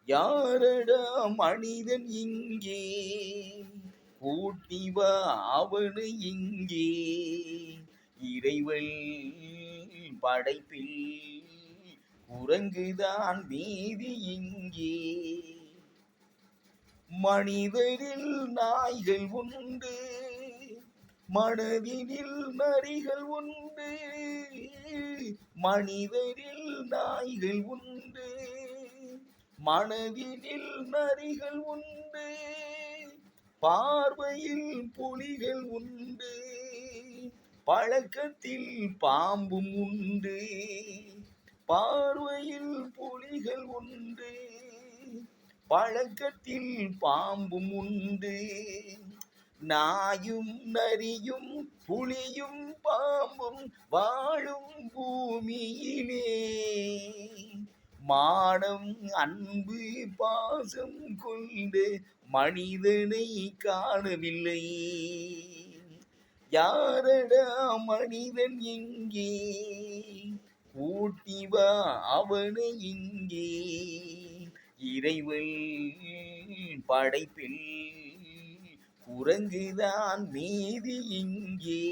யாரடா மனிதன் இங்கே? கூட்டி வா அவனை இங்கே. இறைவன் படைப்பில் குரங்குதான் மீதி இங்கே. மனிதரில் நாய்கள் உண்டு, மனதினில் நரிகள் உண்டு. மனிதரில் நாய்கள் உண்டு, மனதினில் நரிகள் உண்டு. பார்வையில் புலிகள் உண்டு, பழக்கத்தில் பாம்பும் உண்டு. பார்வையில் புலிகள் உண்டு, பழக்கத்தில் பாம்பும் உண்டு. நாயும் நரியும் புலியும் பாம்பும் வாழும் பூமியிலே மானம் அன்பு பாசம் கொண்டு மனிதனை காணவில்லை. யாரடா மனிதன் இங்கே? கூட்டி வா அவனை இங்கே. இறைவன் படைப்பில் குரங்குதான் மீதி இங்கே.